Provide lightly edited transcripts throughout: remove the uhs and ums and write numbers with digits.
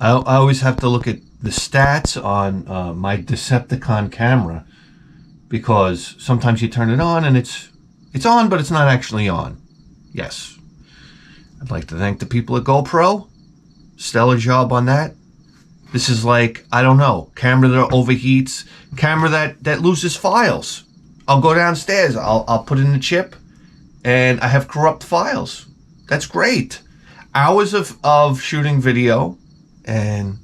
I always have to look at the stats on my Decepticon camera, because sometimes you turn it on and it's on, but it's not actually on. Yes. I'd like to thank the people at GoPro. Stellar job on that. This is like, I don't know, camera that overheats, camera that loses files. I'll go downstairs, I'll put in the chip, and I have corrupt files. That's great. Hours of shooting video, and,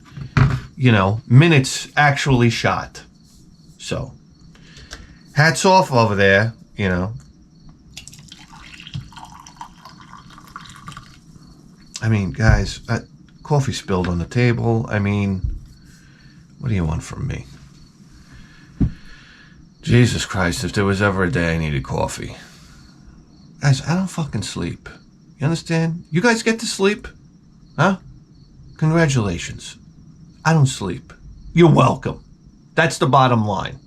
minutes actually shot. So, hats off over there, I mean, guys, coffee spilled on the table. I mean, what do you want from me? Jesus Christ, if there was ever a day I needed coffee. Guys, I don't fucking sleep. You understand? You guys get to sleep? Huh? Congratulations. I don't sleep. You're welcome. That's the bottom line.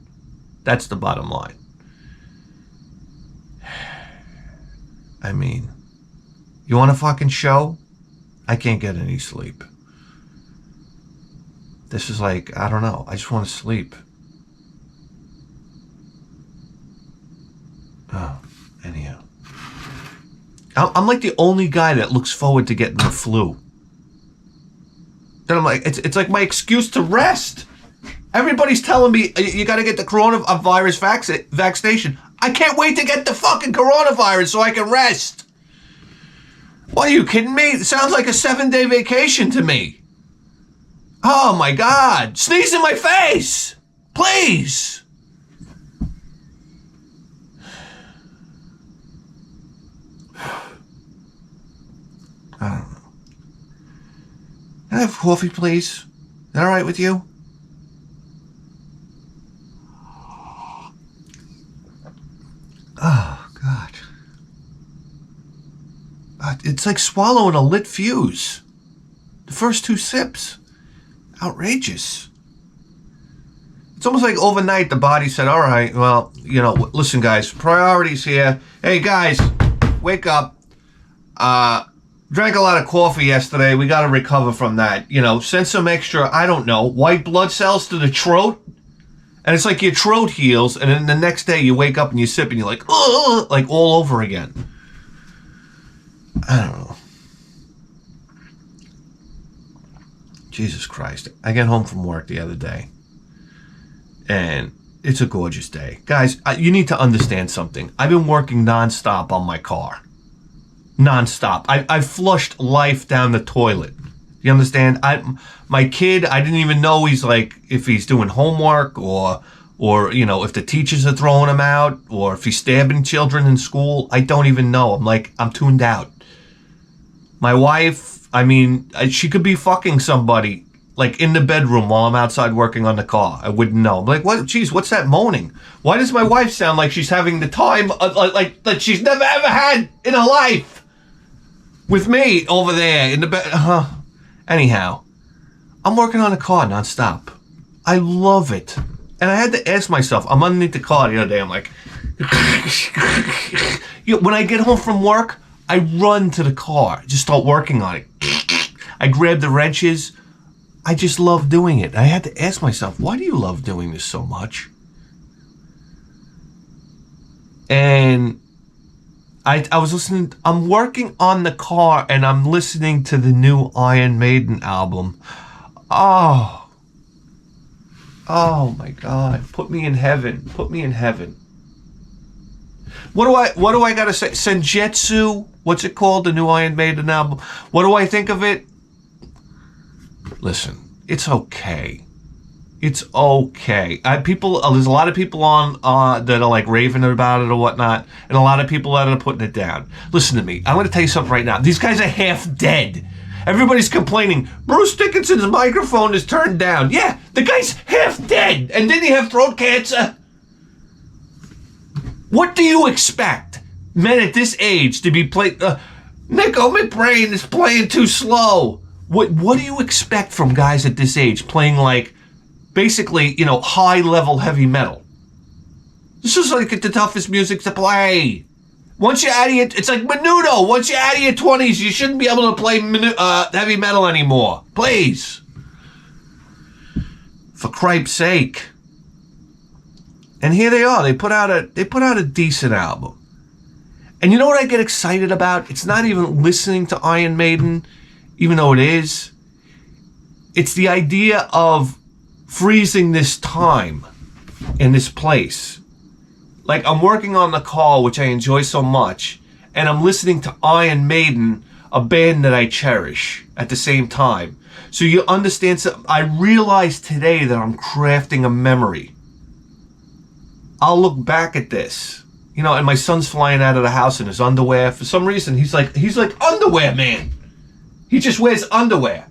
That's the bottom line. I mean, you want a fucking show? I can't get any sleep. This is like, I don't know. I just want to sleep. Oh, anyhow. I'm like the only guy that looks forward to getting the flu. Then I'm like, it's like my excuse to rest. Everybody's telling me you got to get the coronavirus vaccination. I can't wait to get the fucking coronavirus so I can rest. What, are you kidding me? It sounds like a 7-day vacation to me. Oh my God. Sneeze in my face. Please. I don't know. Can I have coffee, please? Is that all right with you? Oh, God. It's like swallowing a lit fuse. The first 2 sips. Outrageous. It's almost like overnight the body said, all right, well, listen, guys, priorities here. Hey, guys, wake up. Drank a lot of coffee yesterday. We got to recover from that. Send some extra, I don't know, white blood cells to the throat. And it's like your throat heals, and then the next day you wake up and you sip and you're like, ugh, like all over again. I don't know. Jesus Christ. I got home from work the other day, and it's a gorgeous day. Guys, you need to understand something. I've been working nonstop on my car. Nonstop. I flushed life down the toilet. You understand? My kid, I didn't even know if he's doing homework or if the teachers are throwing him out or if he's stabbing children in school. I don't even know. I'm tuned out. My wife, she could be fucking somebody in the bedroom while I'm outside working on the car. I wouldn't know. I'm like, what? Geez, what's that moaning? Why does my wife sound like she's having the time like she's never ever had in her life with me over there in the bed? Anyhow, I'm working on the car nonstop. I love it. And I had to ask myself, I'm underneath the car the other day, I'm like, when I get home from work, I run to the car, just start working on it. I grab the wrenches. I just love doing it. I had to ask myself, why do you love doing this so much? And I was listening, I'm working on the car and I'm listening to the new Iron Maiden album. Oh my God. Put me in heaven. Put me in heaven. What do I gotta say? Senjutsu? What's it called? The new Iron Maiden album. What do I think of it? Listen, it's okay. It's okay. There's a lot of people on that are raving about it or whatnot, and a lot of people that are putting it down. Listen to me. I'm going to tell you something right now. These guys are half dead. Everybody's complaining. Bruce Dickinson's microphone is turned down. Yeah, the guy's half dead, and didn't he have throat cancer? What do you expect men at this age to be playing? Nico McBrain is playing too slow. What do you expect from guys at this age playing basically, high-level heavy metal? This is the toughest music to play. Once you're out of it's like Menudo. Once you're out of your 20s, you shouldn't be able to play heavy metal anymore. Please. For cripe's sake. And here they are. They put out a decent album. And you know what I get excited about? It's not even listening to Iron Maiden, even though it is. It's the idea of freezing this time in this place. Like, I'm working on the call, which I enjoy so much, and I'm listening to Iron Maiden, a band that I cherish at the same time. So you understand, I realize today that I'm crafting a memory. I'll look back at this, you know, and my son's flying out of the house in his underwear. For some reason, he's like underwear man. He just wears underwear.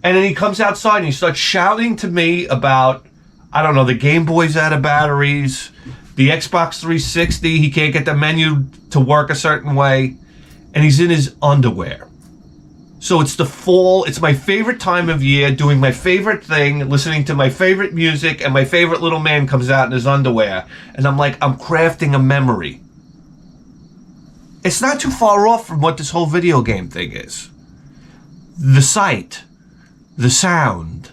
And then he comes outside and he starts shouting to me about, I don't know, the Game Boy's out of batteries, the Xbox 360, he can't get the menu to work a certain way, and he's in his underwear. So it's the fall, it's my favorite time of year, doing my favorite thing, listening to my favorite music, and my favorite little man comes out in his underwear, and I'm like, I'm crafting a memory. It's not too far off from what this whole video game thing is. The sight, the sound,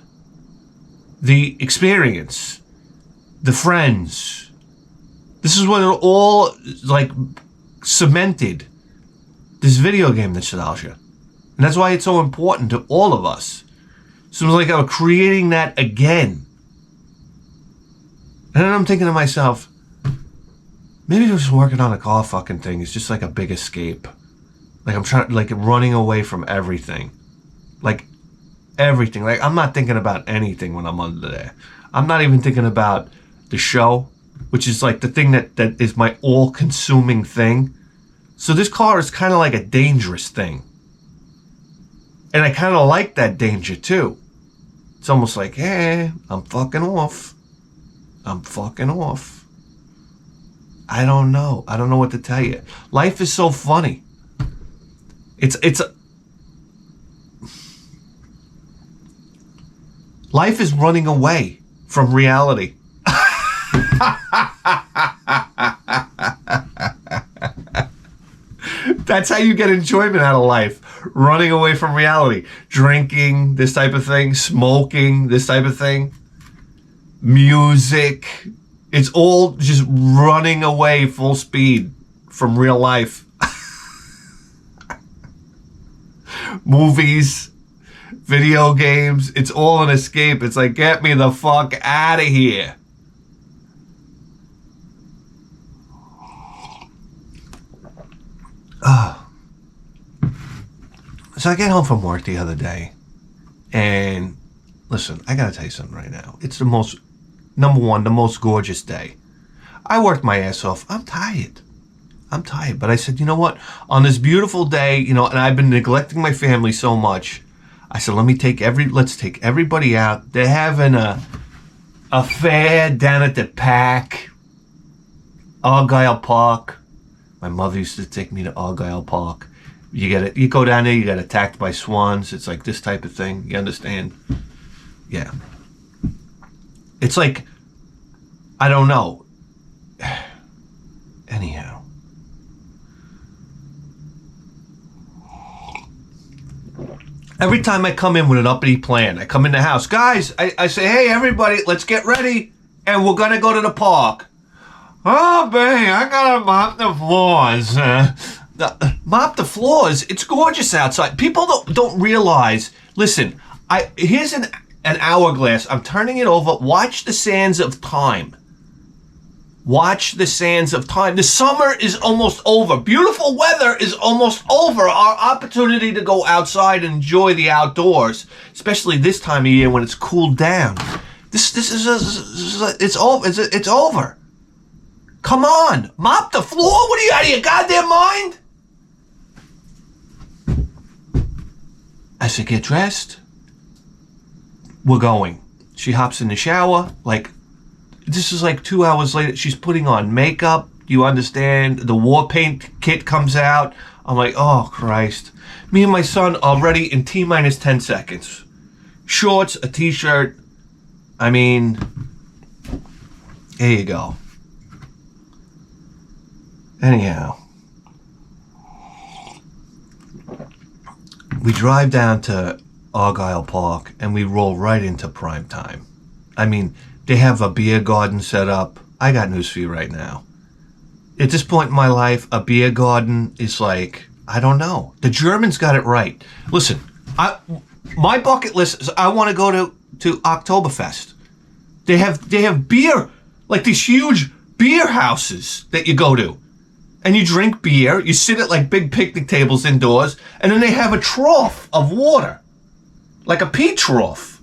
the experience, the friends. This is what it all, like, cemented this video game nostalgia. And that's why it's so important to all of us. So it's like I'm creating that again. And then I'm thinking to myself, maybe just working on a car fucking thing is just like a big escape. Like I'm trying, like running away from everything. Like everything. Like I'm not thinking about anything when I'm under there. I'm not even thinking about the show, which is like the thing that is my all-consuming thing. So this car is kind of like a dangerous thing. And I kind of like that danger too. It's almost like, hey, I'm fucking off. I'm fucking off. I don't know. I don't know what to tell you. Life is so funny. Life is running away from reality. That's how you get enjoyment out of life. Running away from reality. Drinking, this type of thing. Smoking, this type of thing. Music. It's all just running away full speed from real life. Movies, video games. It's all an escape. It's like, get me the fuck out of here. So I get home from work the other day, and listen, I gotta tell you something right now. It's the most gorgeous day. I worked my ass off. I'm tired, but I said, you know what? On this beautiful day, you know, and I've been neglecting my family so much. I said, let's take everybody out. They're having a fair down at the Pack, Argyle Park. My mother used to take me to Argyle Park. You go down there, you get attacked by swans. It's like this type of thing. You understand? Yeah. It's like, I don't know. Anyhow. Every time I come in with an uppity plan, I come in the house. Guys, I say, hey, everybody, let's get ready. And we're going to go to the park. Oh, babe, I gotta mop the floors. Mop the floors? It's gorgeous outside. People don't realize. Listen, here's an hourglass. I'm turning it over. Watch the sands of time. Watch the sands of time. The summer is almost over. Beautiful weather is almost over. Our opportunity to go outside and enjoy the outdoors, especially this time of year when it's cooled down. It's over. Come on, mop the floor? What are you, out of your goddamn mind? I said, get dressed. We're going. She hops in the shower. Like, this is like 2 hours later. She's putting on makeup. Do you understand? The war paint kit comes out. I'm like, oh, Christ. Me and my son are ready in T-minus 10 seconds. Shorts, a t-shirt. I mean, there you go. Anyhow, we drive down to Argyle Park, and we roll right into prime time. I mean, they have a beer garden set up. I got news for you right now. At this point in my life, a beer garden is like, I don't know. The Germans got it right. Listen, my bucket list is I want to go to Oktoberfest. They have beer, like these huge beer houses that you go to. And you drink beer, you sit at like big picnic tables indoors, and then they have a trough of water. Like a pee trough.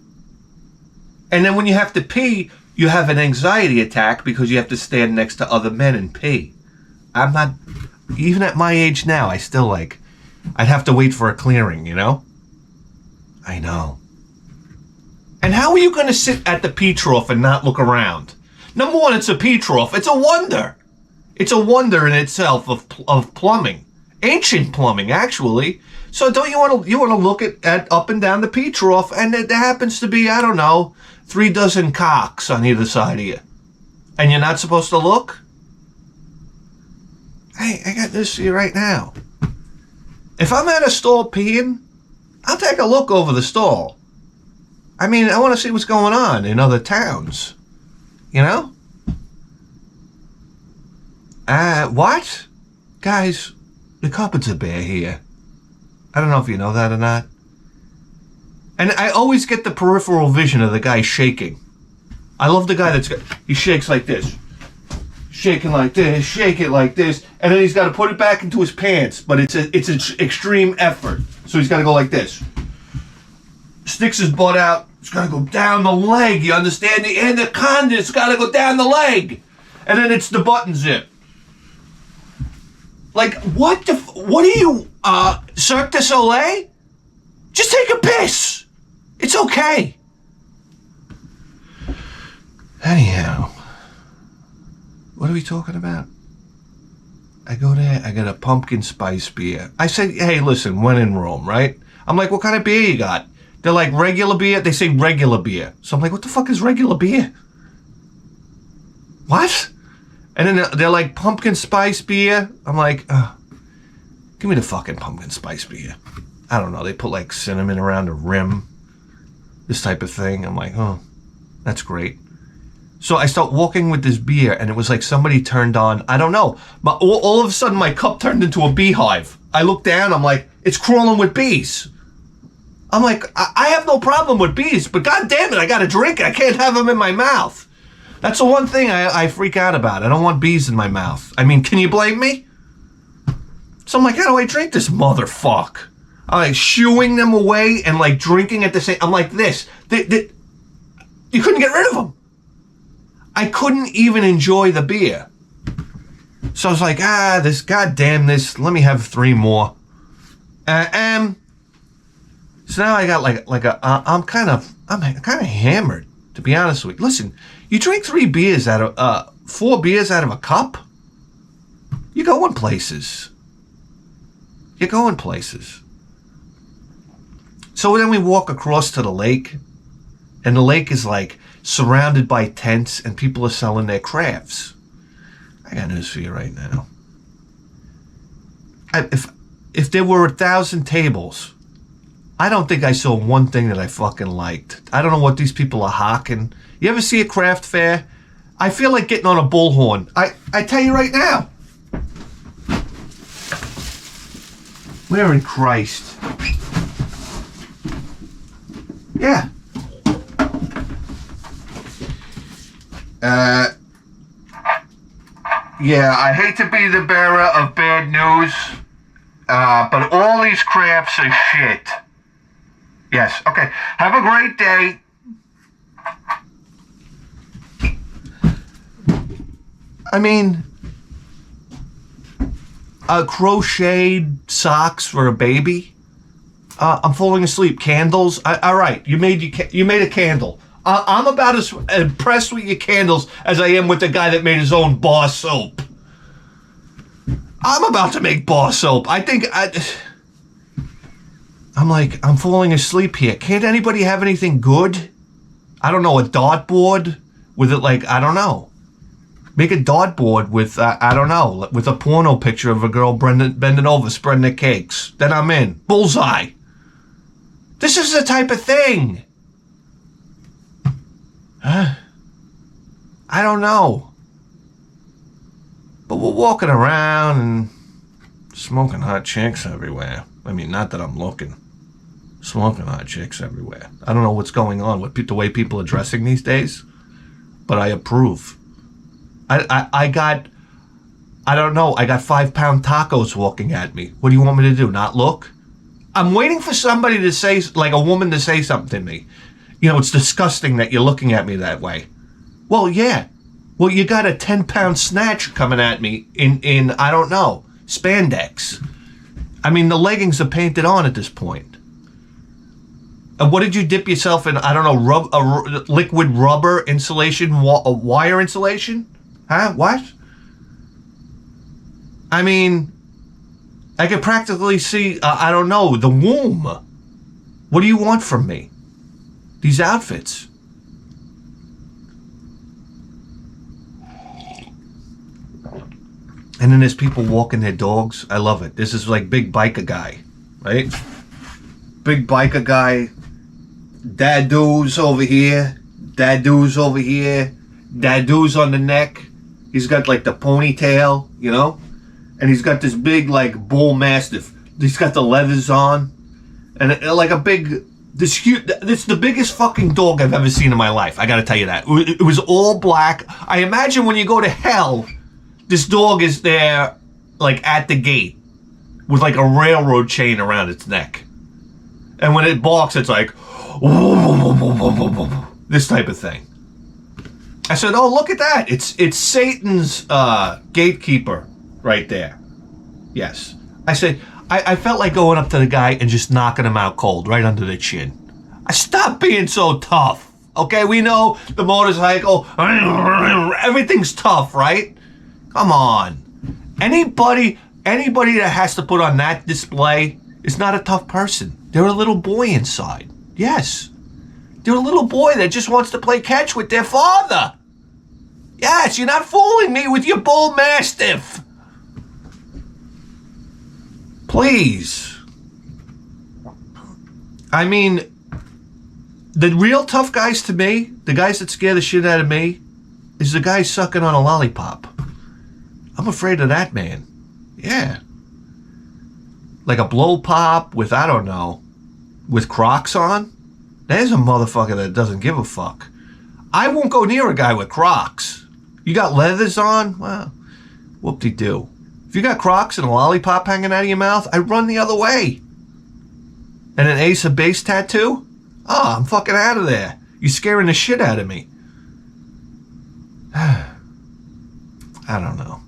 And then when you have to pee, you have an anxiety attack because you have to stand next to other men and pee. I'm not, even at my age now, I still like, I'd have to wait for a clearing, you know? I know. And how are you going to sit at the pee trough and not look around? Number one, it's a pee trough. It's a wonder. It's a wonder in itself of plumbing. Ancient plumbing, actually. So don't you want to look at up and down the pee trough, and there happens to be, I don't know, 3 dozen cocks on either side of you. And you're not supposed to look? Hey, I got this for you right now. If I'm at a stall peeing, I'll take a look over the stall. I mean, I want to see what's going on in other towns. You know? What? Guys, the carpets are bare here. I don't know if you know that or not. And I always get the peripheral vision of the guy shaking. I love the guy he shakes like this. Shaking like this, shake it like this, and then he's got to put it back into his pants, but it's an extreme effort. So he's got to go like this. Sticks his butt out, it's got to go down the leg, you understand? The anaconda's got to go down the leg. And then it's the button zip. Like, what are you, Cirque du Soleil? Just take a piss. It's okay. Anyhow, what are we talking about? I go there, I get a pumpkin spice beer. I said, hey, listen, when in Rome, right? I'm like, what kind of beer you got? They're like, regular beer? They say regular beer. So I'm like, what the fuck is regular beer? What? And then they're like, pumpkin spice beer. I'm like, give me the fucking pumpkin spice beer. I don't know. They put like cinnamon around the rim. This type of thing. I'm like, oh, that's great. So I start walking with this beer, and it was like somebody turned on, I don't know. But all of a sudden, my cup turned into a beehive. I look down. I'm like, it's crawling with bees. I'm like, I have no problem with bees, but God damn it, I got to drink it. I can't have them in my mouth. That's the one thing I freak out about. I don't want bees in my mouth. I mean, can you blame me? So I'm like, how do I drink this motherfucker? I'm like shooing them away and like drinking at the same. I'm like this. You couldn't get rid of them. I couldn't even enjoy the beer. So I was like, this, goddamn this. Let me have 3 more. So now I got I'm kind of hammered, to be honest with you. Listen, you drink 4 beers out of a cup. You're going places. So then we walk across to the lake, and the lake is like surrounded by tents, and people are selling their crafts. I got news for you right now. If there were 1,000 tables, I don't think I saw one thing that I fucking liked. I don't know what these people are hawking. You ever see a craft fair? I feel like getting on a bullhorn. I tell you right now. Where in Christ? Yeah. Yeah, I hate to be the bearer of bad news, but all these crafts are shit. Yes, okay. Have a great day. I mean, crocheted socks for a baby. I'm falling asleep. Candles. All right, you made a candle. I'm about as impressed with your candles as I am with the guy that made his own bar soap. I'm about to make bar soap. I'm falling asleep here. Can't anybody have anything good? I don't know, a dartboard with it, like, I don't know. Make a dartboard with, I don't know, with a porno picture of a girl bending over, spreading her cakes. Then I'm in. Bullseye. This is the type of thing. Huh? I don't know. But we're walking around and smoking hot chicks everywhere. I mean, not that I'm looking. Smoking hot chicks everywhere. I don't know what's going on with the way people are dressing these days, but I approve. I got 5-pound tacos walking at me. What do you want me to do? Not look? I'm waiting for somebody to say, like a woman to say something to me. You know, it's disgusting that you're looking at me that way. Well, yeah. Well, you got a 10-pound snatch coming at me in I don't know, spandex. I mean, the leggings are painted on at this point. And what did you dip yourself in? I don't know, liquid rubber insulation, wire insulation? Huh? What? I mean, I could practically see, I don't know, the womb. What do you want from me? These outfits. And then there's people walking their dogs. I love it. This is like big biker guy, right? Big biker guy. Dadoos over here. Dadoos over here. Dadoos on the neck. He's got like the ponytail, you know? And he's got this big like bull mastiff. He's got the leathers on. And like a big... This is the biggest fucking dog I've ever seen in my life. I gotta tell you that. It was all black. I imagine when you go to hell, this dog is there, like at the gate, with like a railroad chain around its neck. And when it barks, it's like, this type of thing. I said, oh, look at that. It's Satan's gatekeeper right there. Yes. I said, I felt like going up to the guy and just knocking him out cold, right under the chin. Stop being so tough. Okay, we know the motorcycle, everything's tough, right? Come on. Anybody that has to put on that display is not a tough person. They're a little boy inside. Yes. They're a little boy that just wants to play catch with their father. Yes, you're not fooling me with your bull mastiff. Please. I mean, the real tough guys to me, the guys that scare the shit out of me, is the guy sucking on a lollipop. I'm afraid of that man. Yeah. Like a blow pop with, I don't know, with Crocs on. There's a motherfucker that doesn't give a fuck. I won't go near a guy with Crocs. You got leathers on? Well, whoop-de-doo. If you got Crocs and a lollipop hanging out of your mouth, I run the other way. And an Ace of Base tattoo? Oh, I'm fucking out of there. You're scaring the shit out of me. I don't know.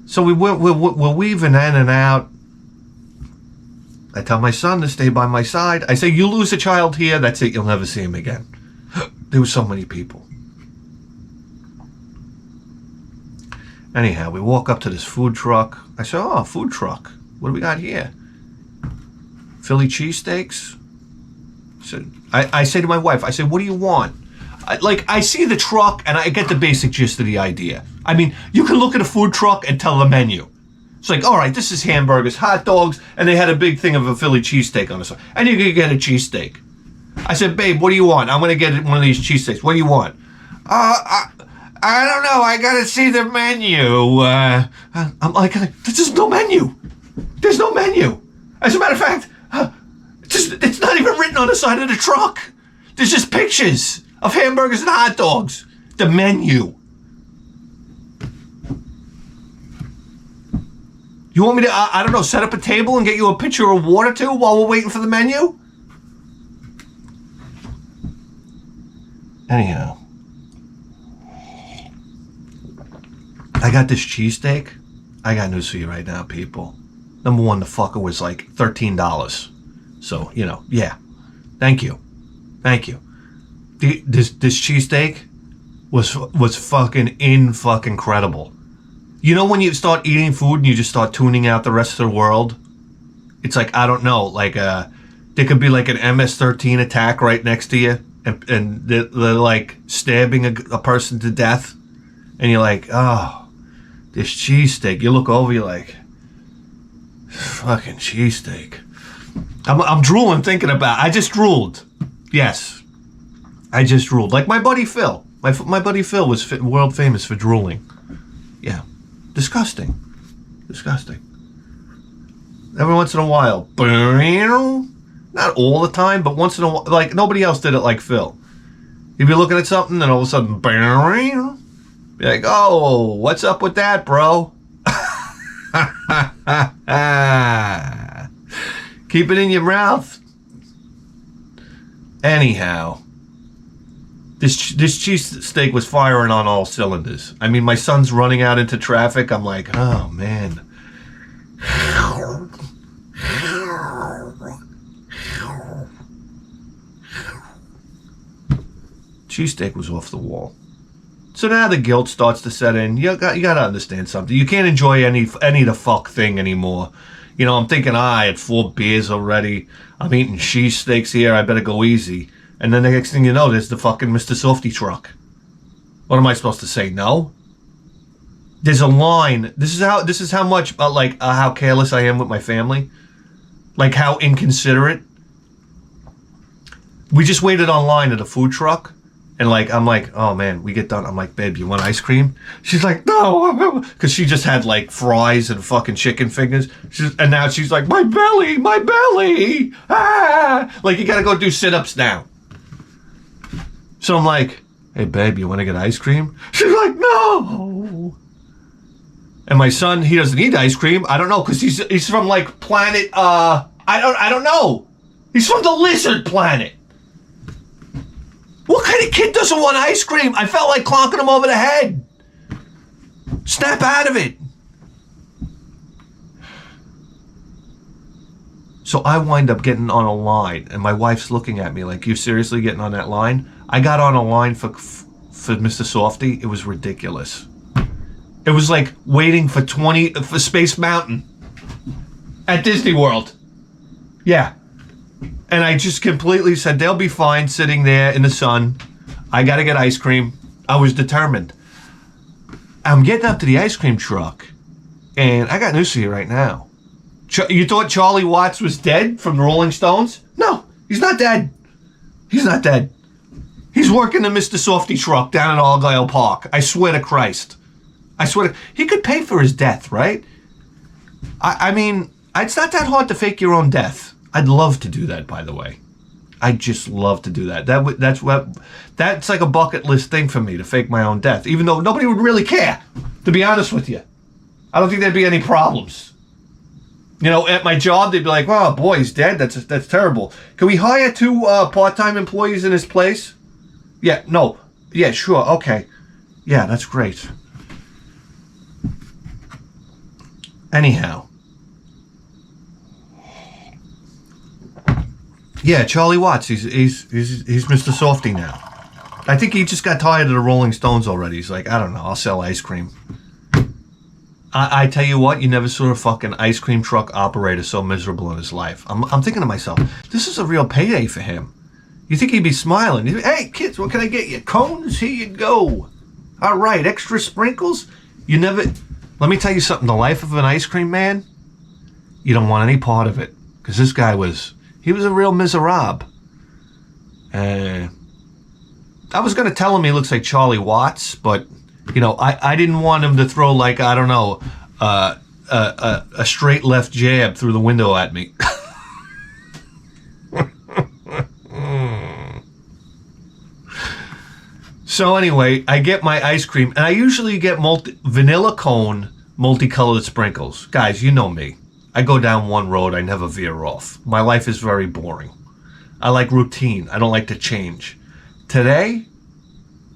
So we're weaving in and out. I tell my son to stay by my side. I say, you lose a child here, that's it. You'll never see him again. There were so many people. Anyhow, we walk up to this food truck. I say, oh, food truck. What do we got here? Philly cheesesteaks? I say to my wife, I say, what do you want? I see the truck and I get the basic gist of the idea. I mean, you can look at a food truck and tell the menu. It's like, all right, this is hamburgers, hot dogs, and they had a big thing of a Philly cheesesteak on the side. And you can get a cheesesteak. I said, babe, what do you want? I'm going to get one of these cheesesteaks. What do you want? I don't know. I got to see the menu. I'm like, there's no menu. There's no menu. As a matter of fact, it's not even written on the side of the truck. There's just pictures of hamburgers and hot dogs. The menu. You want me to, I don't know, set up a table and get you a pitcher of water too while we're waiting for the menu? Anyhow. I got this cheesesteak. I got news for you right now, people. Number one, the fucker was like $13. So, you know, yeah. Thank you. Thank you. This cheesesteak was fucking fucking incredible. You know when you start eating food and you just start tuning out the rest of the world? It's like, I don't know, like there could be like an MS-13 attack right next to you and they're like stabbing a person to death. And you're like, oh, this cheesesteak. You look over, you're like, fucking cheesesteak. I'm drooling thinking about it. I just drooled. Yes. I just drooled. Like my buddy Phil. My buddy Phil was world famous for drooling. Yeah. Disgusting. Disgusting. Every once in a while. Not all the time, but once in a while. Like, nobody else did it like Phil. He'd be looking at something, and all of a sudden, be like, oh, what's up with that, bro? Keep it in your mouth. Anyhow, this cheesesteak was firing on all cylinders. I mean, my son's running out into traffic. I'm like, oh, man. Cheesesteak was off the wall. So now the guilt starts to set in. You got to understand something. You can't enjoy any of the fuck thing anymore. You know, I'm thinking, I had 4 beers already. I'm eating cheesesteaks here. I better go easy. And then the next thing you know, there's the fucking Mr. Softy truck. What am I supposed to say? No? There's a line. This is how much, how careless I am with my family. Like, how inconsiderate. We just waited online at a food truck. And I'm like, oh man, we get done. I'm like, babe, you want ice cream? She's like, no, because she just had like fries and fucking chicken fingers. And now she's like, my belly, ah! Like, you gotta go do sit-ups now. So I'm like, hey babe, you want to get ice cream? She's like, no. And my son, he doesn't eat ice cream. I don't know, because he's from like planet, I don't know. He's from the lizard planet. What kind of kid doesn't want ice cream? I felt like clonking him over the head. Snap out of it. So I wind up getting on a line, and my wife's looking at me like, you seriously getting on that line? I got on a line for Mr. Softy. It was ridiculous. It was like waiting for Space Mountain at Disney World. Yeah. And I just completely said, they'll be fine sitting there in the sun. I got to get ice cream. I was determined. I'm getting up to the ice cream truck, and I got news for you right now. You thought Charlie Watts was dead from the Rolling Stones? No, he's not dead. He's not dead. He's working the Mr. Softy truck down in Argyle Park. I swear to Christ. He could pay for his death, right? I mean, it's not that hard to fake your own death. I'd love to do that, by the way. I'd just love to do that. That's like a bucket list thing for me, to fake my own death, even though nobody would really care, to be honest with you. I don't think there'd be any problems. You know, at my job, they'd be like, oh, boy, he's dead. That's terrible. Can we hire 2 part-time employees in his place? Yeah, no. Yeah, sure, okay. Yeah, that's great. Anyhow. Yeah, Charlie Watts. He's Mr. Softy now. I think he just got tired of the Rolling Stones already. He's like, I don't know, I'll sell ice cream. I tell you what, you never saw a fucking ice cream truck operator so miserable in his life. I'm thinking to myself, this is a real payday for him. You think he'd be smiling? Hey, kids, what can I get you? Cones? Here you go. All right, extra sprinkles? Let me tell you something. The life of an ice cream man, you don't want any part of it. Because this guy he was a real miserable. I was going to tell him he looks like Charlie Watts, but, you know, I didn't want him to throw, like, I don't know, a straight left jab through the window at me. So anyway, I get my ice cream, and I usually get vanilla cone, multicolored sprinkles. Guys, you know me. I go down one road, I never veer off. My life is very boring. I like routine. I don't like to change. Today,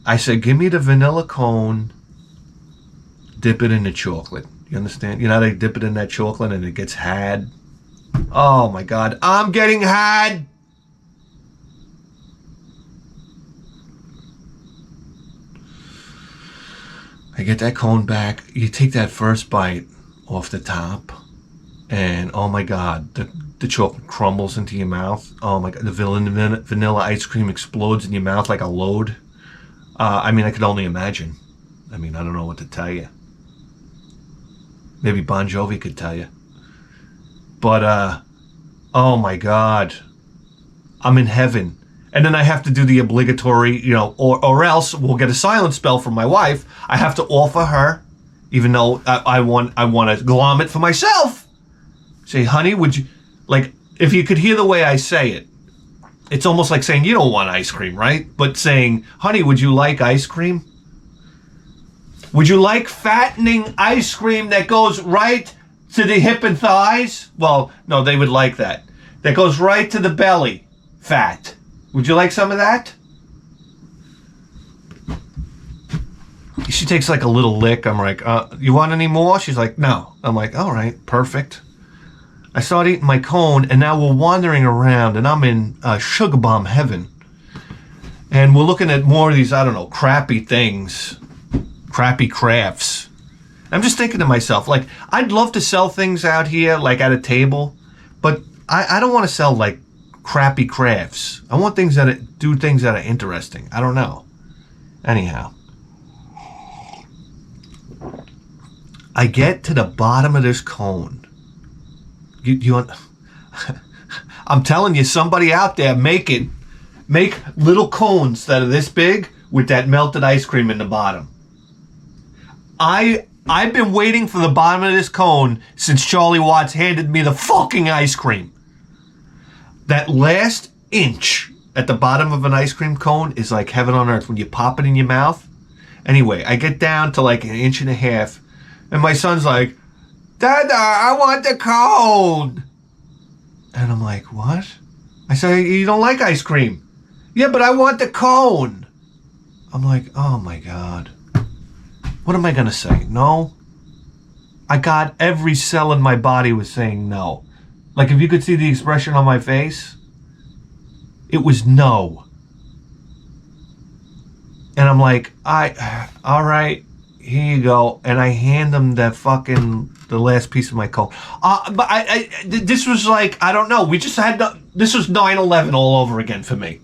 I said, give me the vanilla cone, dip it in the chocolate. You understand? You know how they dip it in that chocolate and it gets had? Oh my God, I'm getting had! I get that cone back. You take that first bite off the top, and oh my God, the chocolate crumbles into your mouth. Oh my God, the vanilla ice cream explodes in your mouth like a load. I mean, I could only imagine. I mean, I don't know what to tell you. Maybe Bon Jovi could tell you. But, Oh my God. I'm in heaven. And then I have to do the obligatory, or else we'll get a silent spell from my wife. I have to offer her, even though I want to glom it for myself. Say, honey, would you, like, if you could hear the way I say it, it's almost like saying you don't want ice cream, right? But saying, honey, would you like ice cream? Would you like fattening ice cream that goes right to the hip and thighs? Well, no, they would like that. That goes right to the belly fat. Would you like some of that? She takes like a little lick. I'm like, you want any more? She's like, no. I'm like, all right, perfect. I start eating my cone, and now we're wandering around, and I'm in sugar bomb heaven. And we're looking at more of these, I don't know, crappy things, crappy crafts. I'm just thinking to myself, like, I'd love to sell things out here, like at a table, but I don't want to sell like crappy crafts. I want things that do things that are interesting. I don't know. Anyhow, I get to the bottom of this cone. I'm telling you, somebody out there make little cones that are this big with that melted ice cream in the bottom. I've been waiting for the bottom of this cone since Charlie Watts handed me the fucking ice cream. That last inch at the bottom of an ice cream cone is like heaven on earth when you pop it in your mouth. Anyway, I get down to like 1.5 inches, and my son's like, Dada, I want the cone. And I'm like, what? I say, you don't like ice cream? Yeah, but I want the cone. I'm like, oh my God. What am I going to say? No? I got every cell in my body was saying no. Like, if you could see the expression on my face, it was no. And I'm like, all right, here you go. And I hand him the last piece of my cone. But this was like, I don't know. This was 9/11 all over again for me.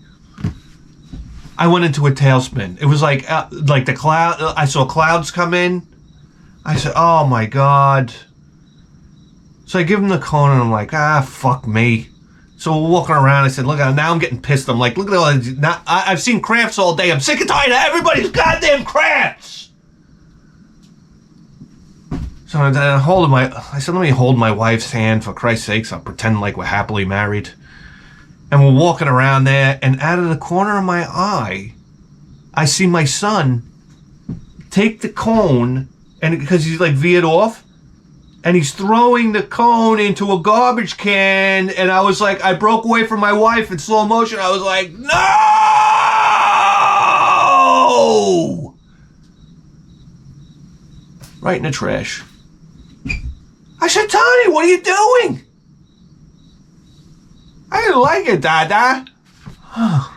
I went into a tailspin. It was like the cloud. I saw clouds come in. I said, oh my God. So I give him the cone, and I'm like, fuck me. So we're walking around. I said, look, now I'm getting pissed. I'm like, look at all these. Now, I've seen crafts all day. I'm sick and tired of everybody's goddamn crafts. So I said, let me hold my wife's hand, for Christ's sakes. I'll pretend like we're happily married. And we're walking around there, and out of the corner of my eye, I see my son take the cone, and because he's like veered off, and he's throwing the cone into a garbage can, and I was like, I broke away from my wife in slow motion. I was like, no! Right in the trash. I said, Tony, what are you doing? I didn't like it, Dada. I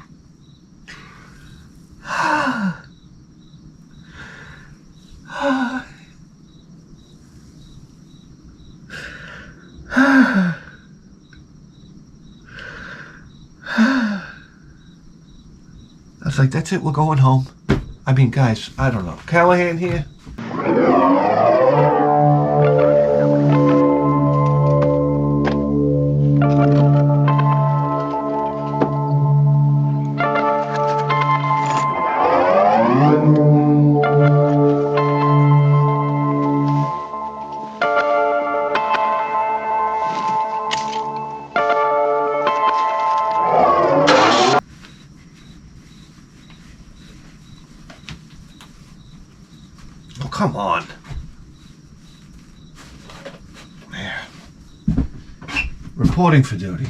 was like, that's it, we're going home. I mean, guys, I don't know. Callahan here? Oh, come on. Man. Reporting for duty.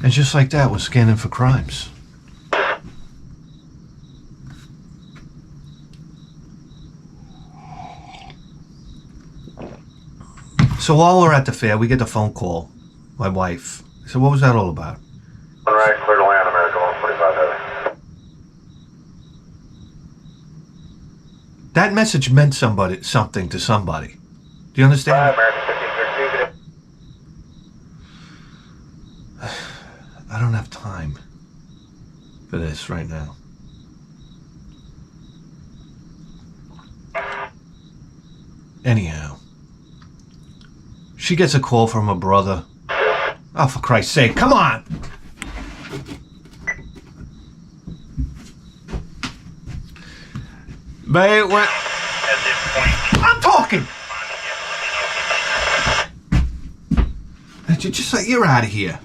And just like that, we're scanning for crimes. So while we're at the fair, we get the phone call. My wife. I said, what was that all about? All right, clear to land, America 145 heavy. That message meant something to somebody. Do you understand? American 1532, I don't have time for this right now. Anyhow, She gets a call from her brother. Oh, for Christ's sake, come on! Babe, what? I'm talking! Just like, you're out of here.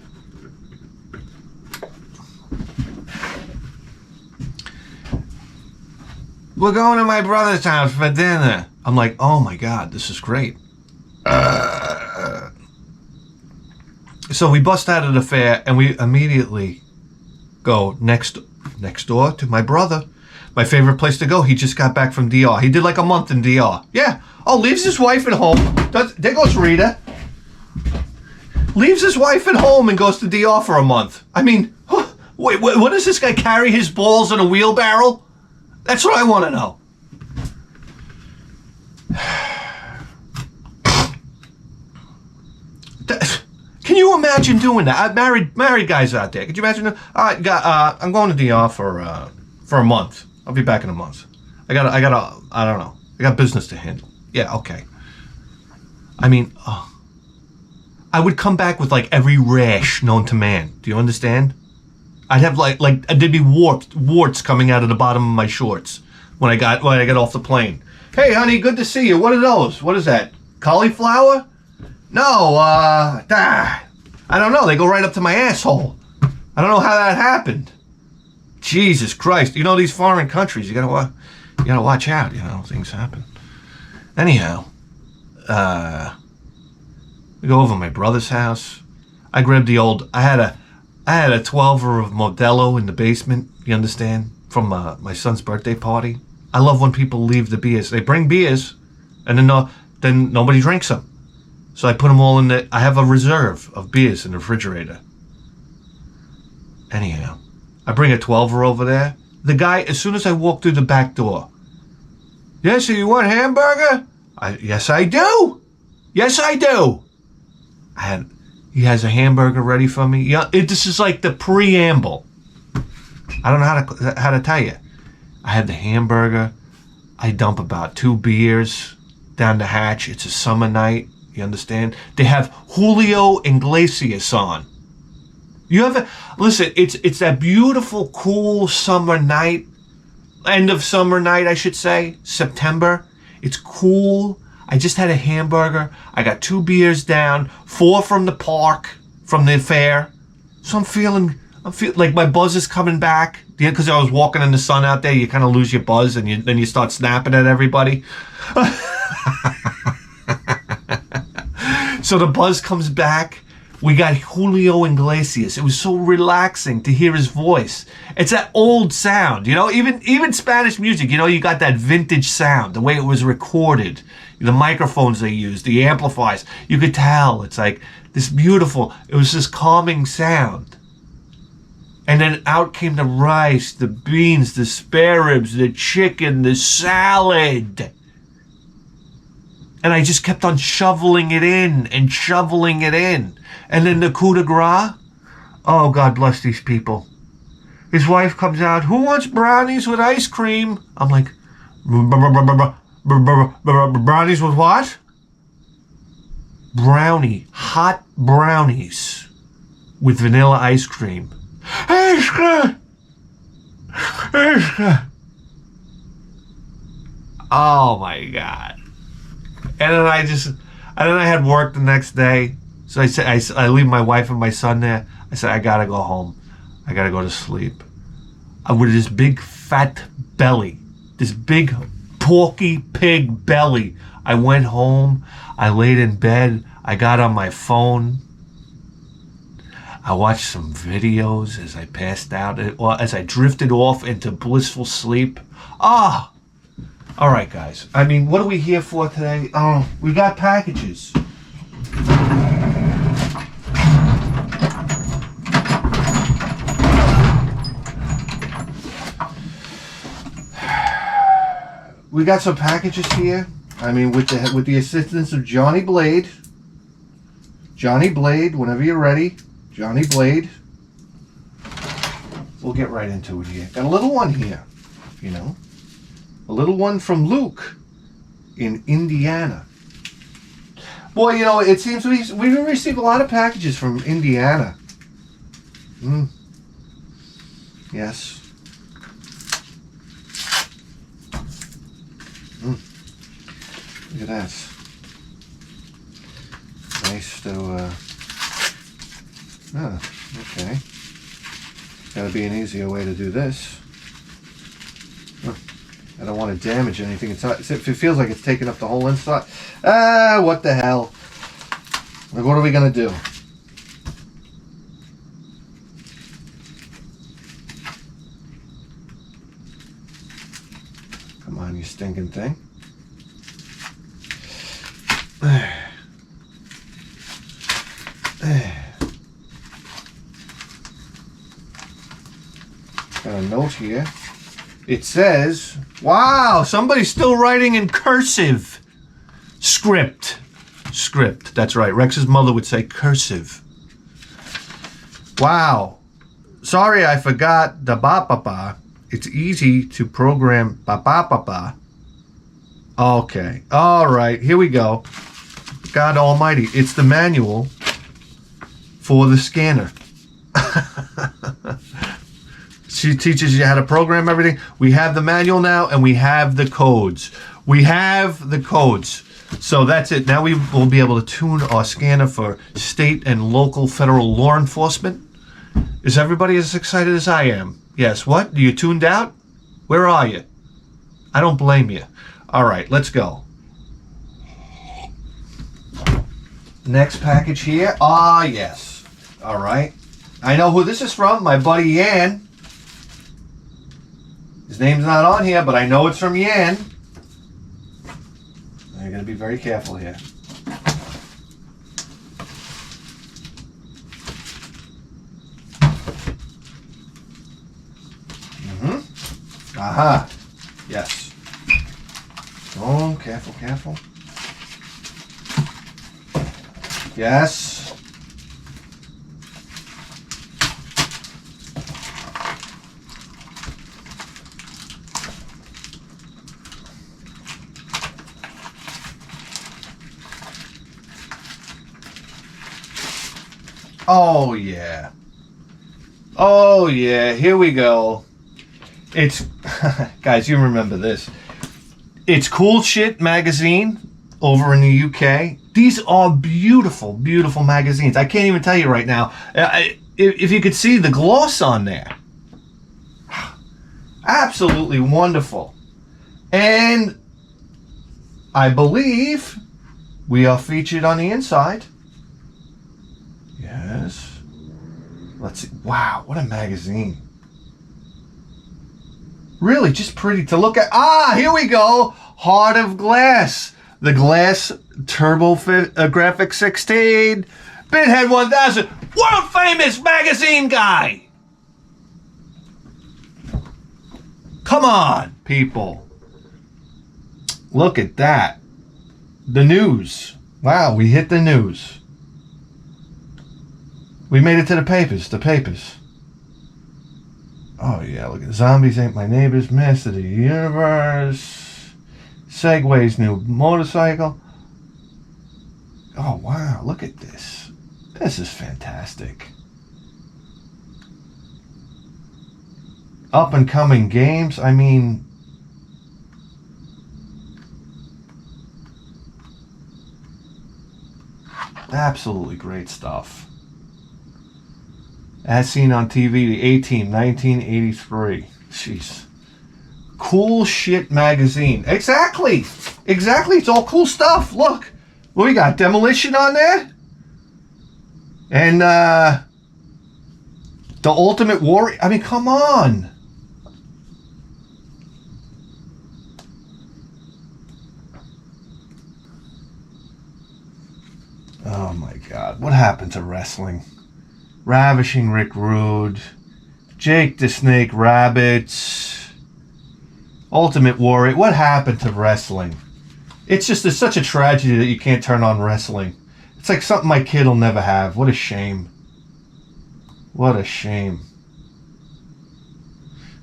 We're going to my brother's house for dinner. I'm like, oh my God, this is great. So we bust out of the fair and we immediately go next door to my brother. My favorite place to go. He just got back from DR. He did like a month in DR. Yeah. Oh, leaves his wife at home. There goes Rita. Leaves his wife at home and goes to DR for a month. I mean, wait, what does this guy carry his balls in a wheelbarrow? That's what I want to know. Can you imagine doing that? Married guys out there. Could you imagine? I'm going to DR for a month. I'll be back in a month. I don't know. I got business to handle. Yeah, okay. I mean, I would come back with like every rash known to man. Do you understand? I'd have like there'd be warts coming out of the bottom of my shorts when I got off the plane. Hey, honey, good to see you. What are those? What is that? Cauliflower? No, I don't know. They go right up to my asshole. I don't know how that happened. Jesus Christ! You know these foreign countries. You gotta watch out. You know things happen. Anyhow, we go over to my brother's house. I grabbed the old. I had a 12er of Modelo in the basement. You understand? From my son's birthday party. I love when people leave the beers. They bring beers, and then nobody drinks them. So I put them all in the. I have a reserve of beers in the refrigerator. Anyhow, I bring a 12er over there. The guy, as soon as I walk through the back door, yeah, so you want hamburger? Yes, I do. Yes, I do. He has a hamburger ready for me. Yeah, this is like the preamble. I don't know how to tell you. I had the hamburger. I dump about 2 beers down the hatch. It's a summer night. You understand? They have Julio Iglesias on. Listen, it's that beautiful, cool summer night. End of summer night, I should say. September. It's cool. I just had a hamburger. I got 2 beers down, 4 from the park, from the fair. So I'm feeling like my buzz is coming back. Yeah, because I was walking in the sun out there. You kind of lose your buzz, and then you start snapping at everybody. So the buzz comes back. We got Julio Iglesias. It was so relaxing to hear his voice. It's that old sound, you know, even Spanish music, you know, you got that vintage sound, the way it was recorded, the microphones they used, the amplifiers. You could tell it's like this beautiful, it was this calming sound. And then out came the rice, the beans, the spare ribs, the chicken, the salad. And I just kept on shoveling it in. And then the coup de grace. Oh, God bless these people. His wife comes out. Who wants brownies with ice cream? I'm like, brownies with what? Hot brownies with vanilla ice cream. Oh, my God. And then I had work the next day. So I leave my wife and my son there. I said, I gotta go home. I gotta go to sleep. With this big fat belly, this big porky pig belly, I went home. I laid in bed. I got on my phone. I watched some videos as I passed out, or as I drifted off into blissful sleep. All right, guys. I mean, what are we here for today? Oh, we got packages. We got some packages here. I mean, with the assistance of Johnny Blade. Johnny Blade, whenever you're ready. Johnny Blade. We'll get right into it here. Got a little one here, you know. A little one from Luke in Indiana. Well, you know, it seems we receive a lot of packages from Indiana. Yes. Look at that. Nice to, okay. Gotta be an easier way to do this. I don't want to damage anything. It's not, if it feels like it's taking up the whole inside. What the hell? Like, what are we gonna do? Come on, you stinking thing. Got a note here. It says, wow, somebody's still writing in cursive. Script. That's right. Rex's mother would say cursive. Wow. Sorry, I forgot the ba-ba-ba. It's easy to program ba-ba-ba-ba. Okay. All right. Here we go. God almighty. It's the manual for the scanner. She teaches you how to program everything. We have the manual now, and we have the codes. So that's it. Now we will be able to tune our scanner for state and local federal law enforcement. Is everybody as excited as I am? Yes. What? You tuned out? Where are you? I don't blame you. All right, let's go. Next package here. Ah, yes. All right. I know who this is from. My buddy Yan. His name's not on here, but I know it's from Yan. You're going to be very careful here. Aha. Yes. Oh, careful. Yes. Oh yeah, here we go. It's, guys, you remember this. It's Cool Shit Magazine over in the UK. These are beautiful, beautiful magazines. I can't even tell you right now. If you could see the gloss on there. Absolutely wonderful. And I believe we are featured on the inside. Yes. Let's see. Wow, what a magazine. Really just pretty to look at. Ah, here we go. Heart of Glass. The Glass Turbo Graphic 16. Pinhead 1000. World famous magazine guy. Come on, people. Look at that. The news. Wow, we hit the news. We made it to the papers. Oh yeah, look at Zombies Ain't My Neighbors, Master of the Universe, Segway's new motorcycle. Oh wow, look at this. This is fantastic. Up and coming games, I mean, absolutely great stuff. As seen on TV, the A-Team, 1983. Jeez. Cool Shit Magazine. Exactly. It's all cool stuff. Look. What we got? Demolition on there? And, The Ultimate Warrior. I mean, come on. Oh, my God. What happened to wrestling? Ravishing Rick Rude, Jake the Snake Rabbits, Ultimate Warrior. What happened to wrestling? It's such a tragedy that you can't turn on wrestling. It's like something my kid will never have. What a shame. What a shame.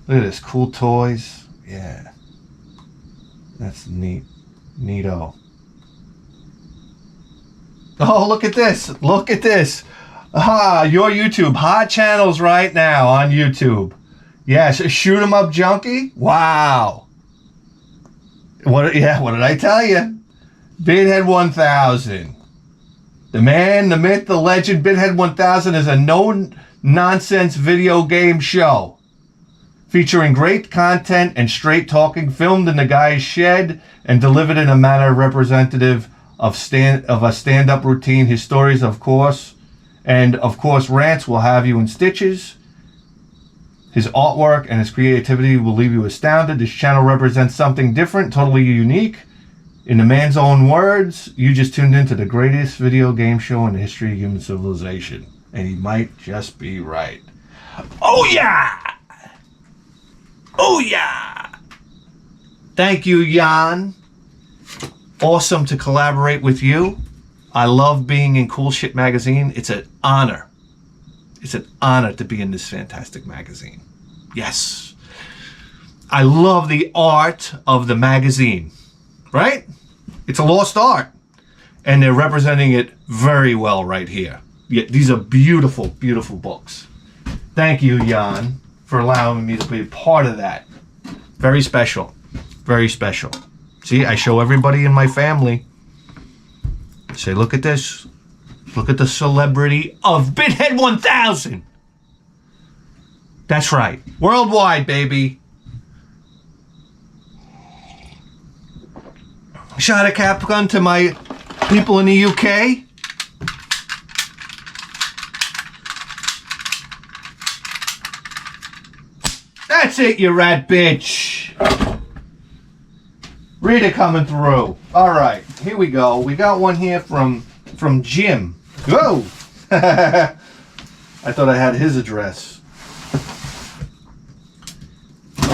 Look at this. Cool toys. Yeah. That's neat. Neato. Oh, look at this. Look at this. Your YouTube. Hot channels right now on YouTube. Yes, Shoot 'em Up Junkie. Wow. What did I tell you? Bithead 1000. The man, the myth, the legend, Bithead 1000 is a no-nonsense video game show featuring great content and straight talking, filmed in the guy's shed and delivered in a manner representative of a stand-up routine. His stories, of course, rants will have you in stitches. His artwork and his creativity will leave you astounded. This channel represents something different, totally unique. In the man's own words, you just tuned into the greatest video game show in the history of human civilization. And he might just be right. Oh yeah! Oh yeah! Thank you, Jan. Awesome to collaborate with you. I love being in Cool Shit Magazine. It's an honor. It's an honor to be in this fantastic magazine. Yes. I love the art of the magazine, right? It's a lost art. And they're representing it very well right here. Yeah, these are beautiful, beautiful books. Thank you, Jan, for allowing me to be a part of that. Very special. Very special. See, I show everybody in my family. Say, look at this. Look at the celebrity of Bithead 1000. That's right. Worldwide, baby. Shot a cap gun to my people in the UK. That's it, you rat bitch. Rita coming through. All right, here we go. We got one here from Jim. Whoa! I thought I had his address.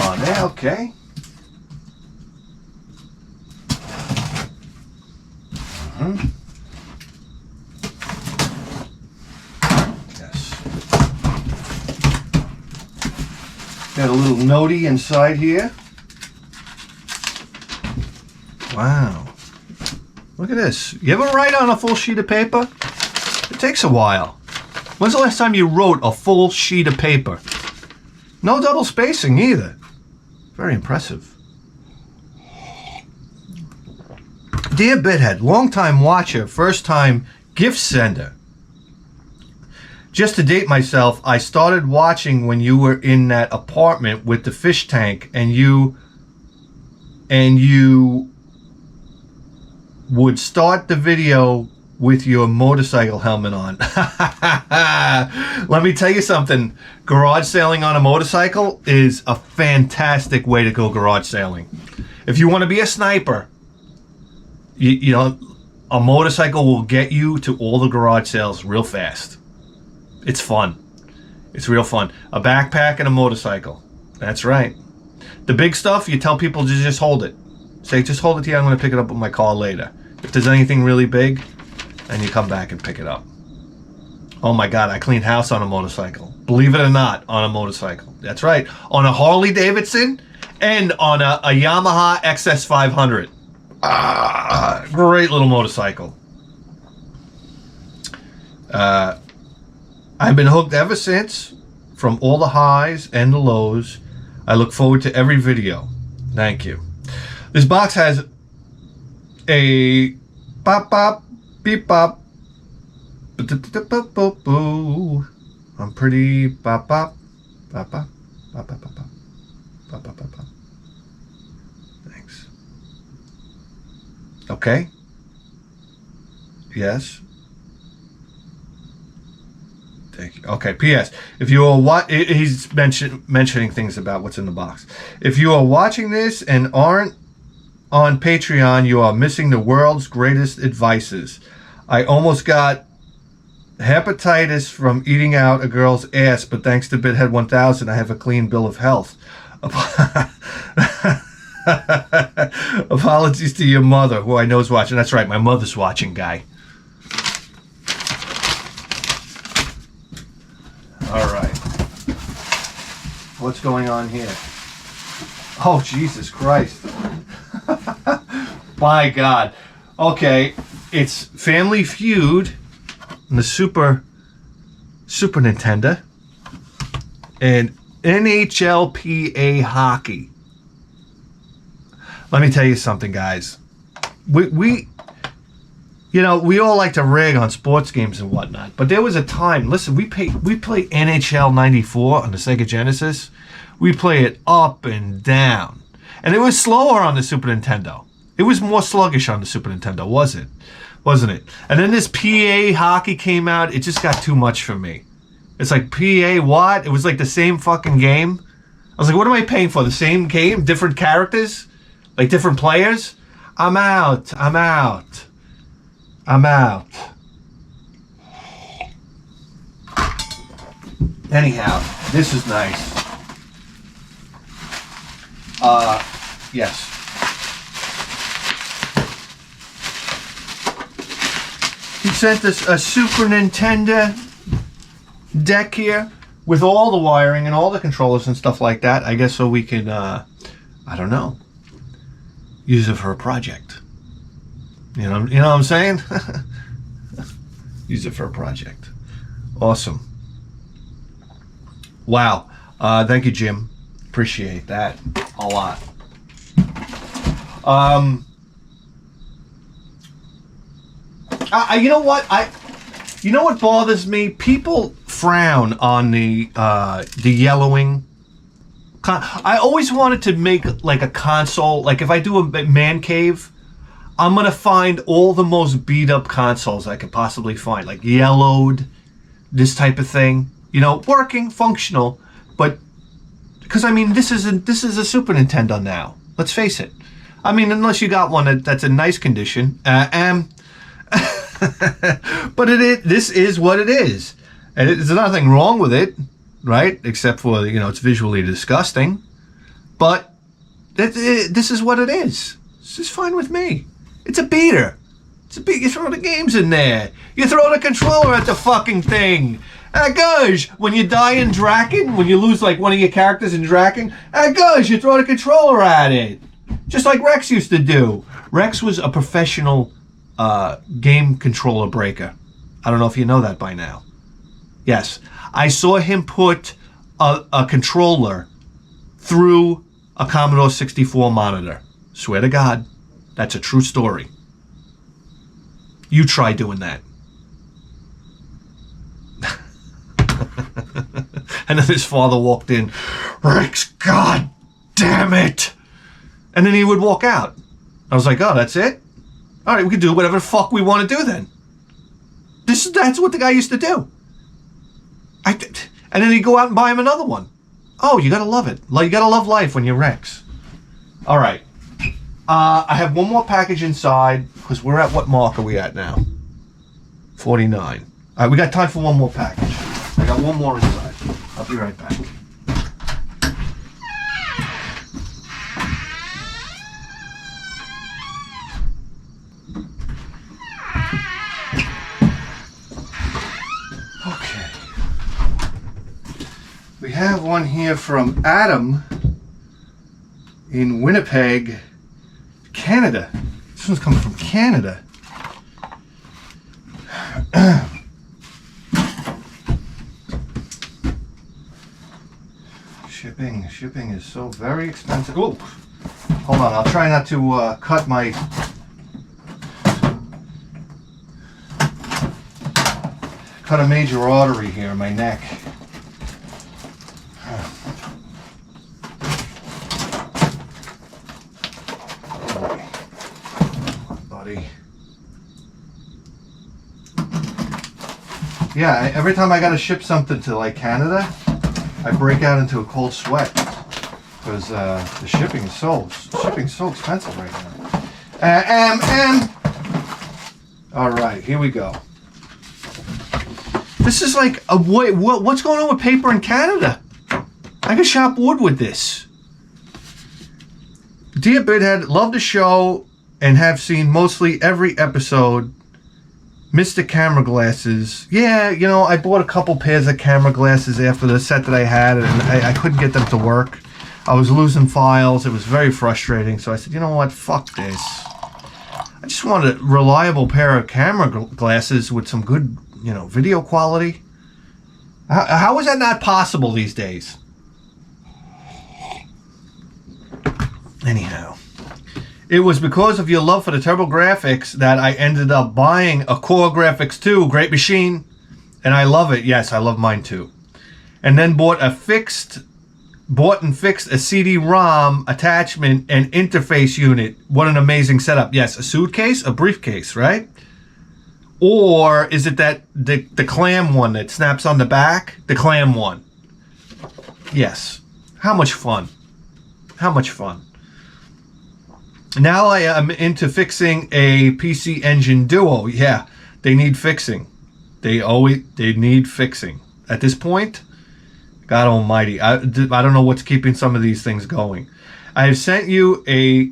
On there, okay. Yes. Got a little notey inside here. Wow. Look at this. You ever write on a full sheet of paper? It takes a while. When's the last time you wrote a full sheet of paper? No double spacing either. Very impressive. Dear Bithead, long-time watcher, first-time gift sender. Just to date myself, I started watching when you were in that apartment with the fish tank and you would start the video with your motorcycle helmet on. Let me tell you something. Garage sailing on a motorcycle is a fantastic way to go garage sailing. If you want to be a sniper, you know, a motorcycle will get you to all the garage sales real fast. It's fun. It's real fun. A backpack and a motorcycle. That's right. The big stuff, you tell people to just hold it. Say, just hold it here. I'm going to pick it up with my car later. If there's anything really big, then you come back and pick it up. Oh my God, I cleaned house on a motorcycle. Believe it or not, on a motorcycle. That's right. On a Harley Davidson and on a Yamaha XS500. Great little motorcycle. I've been hooked ever since, from all the highs and the lows. I look forward to every video. Thank you. This box has a bop bop beep bop. I'm pretty bop bop bop bop bop bop bop bop bop bop bop bop. Thanks. Okay. Yes. Thank you. Okay. P.S. If you are he's mentioning things about what's in the box. If you are watching this and aren't on Patreon, you are missing the world's greatest advices. I almost got hepatitis from eating out a girl's ass, but thanks to Bithead 1000, I have a clean bill of health. Apologies to your mother, who I know is watching. That's right, my mother's watching, guy. All right. What's going on here? Oh, Jesus Christ. My God. Okay. It's Family Feud and the Super Nintendo and NHLPA hockey. Let me tell you something, guys. We all like to rag on sports games and whatnot, but there was a time. Listen, we play NHL '94 on the Sega Genesis. We play it up and down, and it was slower on the Super Nintendo. It was more sluggish on the Super Nintendo, wasn't it? And then this PA hockey came out. It just got too much for me. It's like, PA what? It was like the same fucking game. I was like, what am I paying for? The same game? Different characters? Like different players? I'm out. Anyhow, this is nice. Yes. He sent us a Super Nintendo deck here with all the wiring and all the controllers and stuff like that. I guess so we can, I don't know, use it for a project. You know what I'm saying? Use it for a project. Awesome. Wow. Thank you, Jim. Appreciate that a lot. You know what bothers me? People frown on the yellowing. I always wanted to make like a console. Like if I do a man cave, I'm gonna find all the most beat up consoles I could possibly find, like yellowed, this type of thing. Working, functional, but because this is a Super Nintendo now. Let's face it. Unless you got one that's in nice condition, but this is what it is, and there's nothing wrong with it, right? Except for it's visually disgusting, but this is what it is. This is fine with me. It's a beater. You throw the games in there. You throw the controller at the fucking thing. Gosh, when you die in Draken, when you lose like one of your characters in Draken, gosh, you throw the controller at it. Just like Rex used to do. Rex was a professional game controller breaker. I don't know if you know that by now. Yes, I saw him put a controller through a Commodore 64 monitor. Swear to God, that's a true story. You try doing that. And then his father walked in. Rex, God damn it! And then he would walk out. I was like, oh, that's it? All right, we can do whatever the fuck we want to do then. That's what the guy used to do. And then he'd go out and buy him another one. Oh, you gotta love it. You gotta love life when you're Rex. All right. I have one more package inside, because we're at, what mark are we at now? 49. All right, we got time for one more package. I got one more inside. I'll be right back. Okay. We have one here from Adam in Winnipeg, Canada. This one's coming from Canada. Shipping is so very expensive. Oh, hold on. I'll try not to cut a major artery here in my neck. Yeah, every time I gotta ship something to like Canada, I break out into a cold sweat because the shipping's so expensive right now. All right, here we go. This is like what's going on with paper in Canada? I could shop wood with this. Dear Bidhead, love the show and have seen mostly every episode. Mr. Camera Glasses. Yeah, I bought a couple pairs of camera glasses after the set that I had, and I couldn't get them to work. I was losing files. It was very frustrating. So I said, you know what? Fuck this. I just want a reliable pair of camera glasses with some good, video quality. How is that not possible these days? Anyhow, it was because of your love for the TurboGrafx that I ended up buying a Core Graphics 2, great machine, and I love it. Yes, I love mine too. And then bought and fixed a CD-ROM attachment and interface unit. What an amazing setup. Yes, a suitcase, a briefcase, right? Or is it that the clam one that snaps on the back? The clam one. Yes. How much fun. How much fun. Now I am into fixing a PC Engine Duo. Yeah, they need fixing. They need fixing. At this point, God almighty, I don't know what's keeping some of these things going. I have sent you a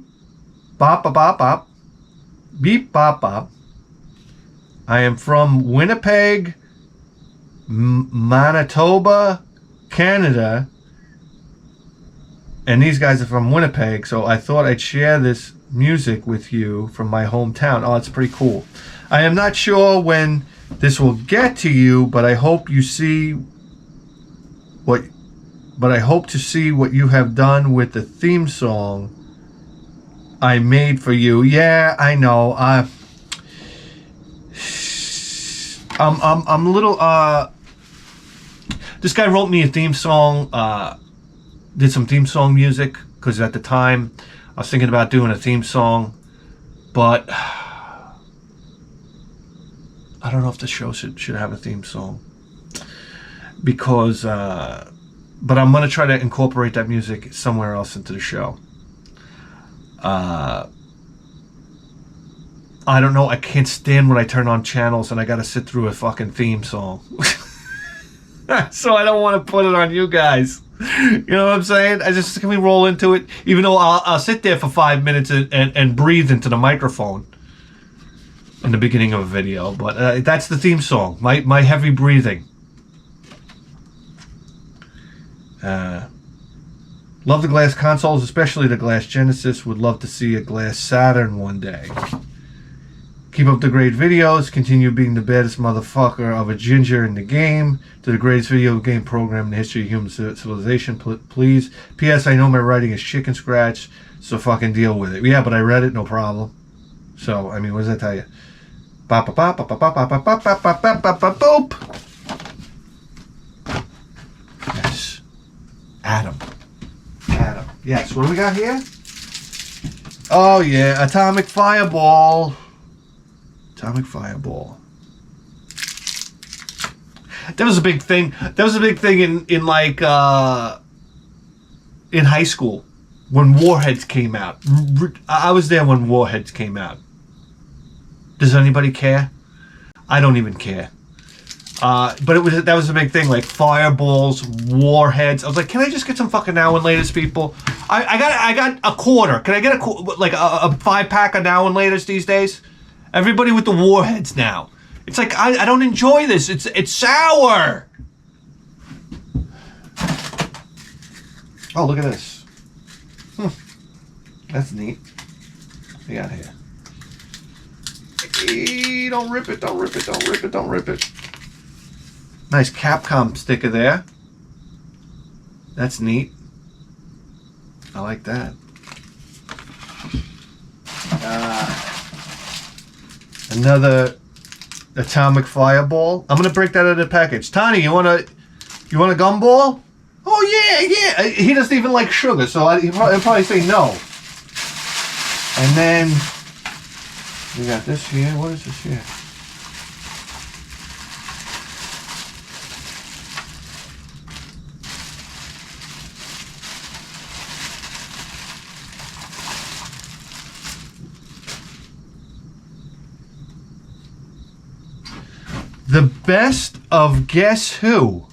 bop, bop, bop, bop, beep, bop, bop. I am from Winnipeg, Manitoba, Canada. And these guys are from Winnipeg, so I thought I'd share this music with you from my hometown. Oh, it's pretty cool. I am not sure when this will get to you, but I hope to see what you have done with the theme song I made for you. Yeah, I know. I'm a little this guy wrote me a theme song, did some theme song music, because at the time I was thinking about doing a theme song, but I don't know if the show should have a theme song, because but I'm gonna try to incorporate that music somewhere else into the show. I don't know, I can't stand when I turn on channels and I gotta sit through a fucking theme song. So I don't want to put it on you guys. You know what I'm saying? Can we roll into it? Even though I'll sit there for 5 minutes and breathe into the microphone in the beginning of a video. But that's the theme song. My heavy breathing. Love the glass consoles, especially the glass Genesis. Would love to see a glass Saturn one day. Keep up the great videos. Continue being the baddest motherfucker of a ginger in the game. To the greatest video game program in the history of human civilization, please. P.S. I know my writing is chicken scratch, so fucking deal with it. Yeah, but I read it, no problem. So, I mean, what does that tell you? Boop. Yes. Adam. Yes, what do we got here? Oh, yeah, Atomic Fireball. That was a big thing. In like in high school when Warheads came out. I was there when Warheads came out. Does anybody care? I don't even care. But that was a big thing, like fireballs, Warheads. I was like, can I just get some fucking Now and Laters, people? I got a quarter. Can I get a 5-pack of Now and Laters these days? Everybody with the Warheads now. It's like, I don't enjoy this. It's sour. Oh, look at this. That's neat. What we got here? Hey, don't rip it. Nice Capcom sticker there. That's neat. I like that. Another Atomic Fireball. I'm gonna break that out of the package. Tony, you want a gumball? Oh yeah. He doesn't even like sugar, so he'll probably say no. And then we got this here. What is this here? The best of Guess Who?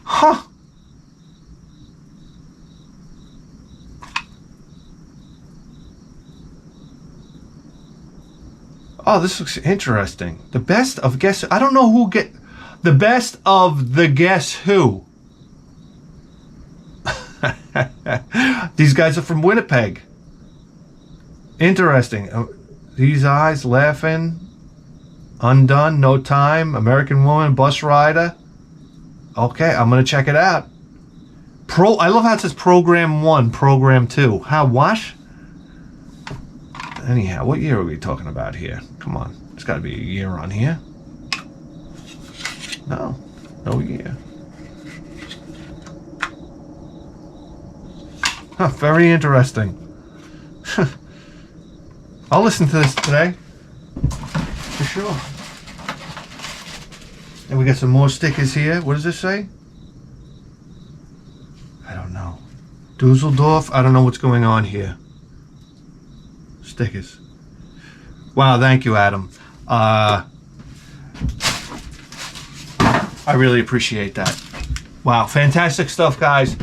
Huh. Oh, this looks interesting. The best of Guess Who? I don't know who get... The best of the Guess Who? These guys are from Winnipeg. Interesting. These eyes laughing. Undone. No time. American woman. Bus rider. Okay, I'm gonna check it out. I love how it says program 1, program 2. How? What? Anyhow, what year are we talking about here? Come on, there's got to be a year on here. No year. Huh, very interesting. I'll listen to this today. For sure. And we got some more stickers here. What does this say? I don't know. Dusseldorf? I don't know what's going on here. Stickers. Wow, thank you, Adam. I really appreciate that. Wow, fantastic stuff, guys.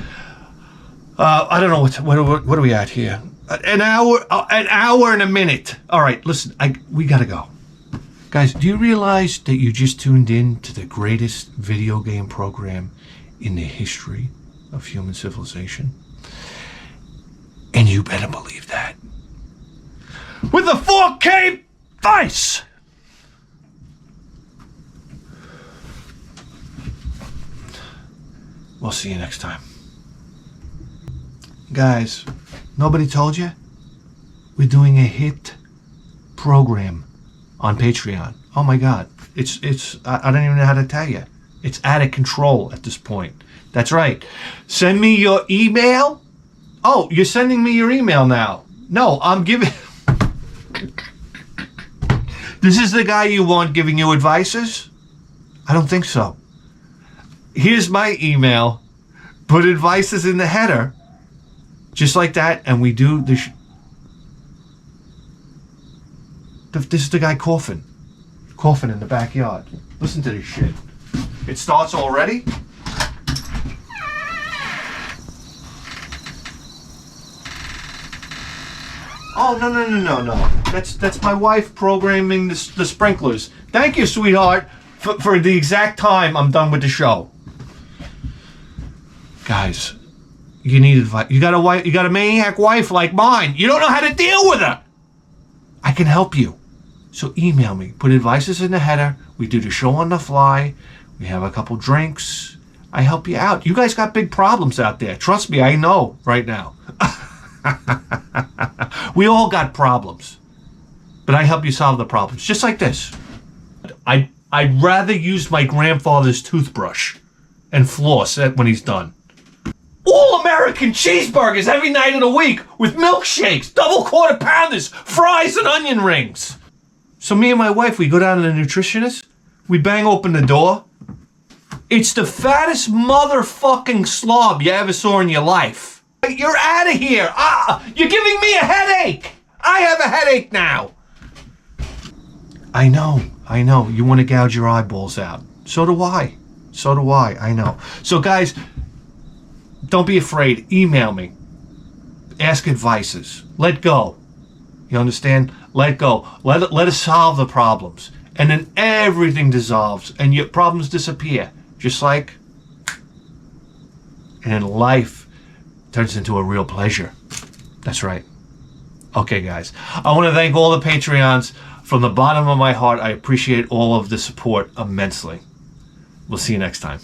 I don't know what are we at here? An hour and a minute. All right, listen, we gotta go. Guys, do you realize that you just tuned in to the greatest video game program in the history of human civilization? And you better believe that. With a 4K vice! We'll see you next time. Guys, nobody told you? We're doing a hit program on Patreon. Oh my God. I don't even know how to tell you. It's out of control at this point. That's right. Send me your email. Oh, you're sending me your email now. No, I'm giving... This is the guy you want giving you advices? I don't think so. Here's my email. Put advices in the header. Just like that, and we do this. This is the guy coughing in the backyard. Listen to this shit. It starts already. Oh no! That's my wife programming the sprinklers. Thank you, sweetheart, for the exact time I'm done with the show. Guys. You need advice. You got a wife. You got a maniac wife like mine. You don't know how to deal with her. I can help you. So email me. Put advices in the header. We do the show on the fly. We have a couple drinks. I help you out. You guys got big problems out there. Trust me, I know right now. We all got problems, but I help you solve the problems. Just like this. I'd rather use my grandfather's toothbrush and floss when he's done. All American cheeseburgers every night of the week with milkshakes, double quarter pounders, fries, and onion rings. So me and my wife, we go down to the nutritionist. We bang open the door. It's the fattest motherfucking slob you ever saw in your life. You're out of here. You're giving me a headache. I have a headache now. I know. You want to gouge your eyeballs out. So do I. I know. So guys, don't be afraid. Email me. Ask advices. Let go. You understand? Let go. Let us solve the problems. And then everything dissolves and your problems disappear. Just like... And then life turns into a real pleasure. That's right. Okay, guys. I want to thank all the Patreons. From the bottom of my heart, I appreciate all of the support immensely. We'll see you next time.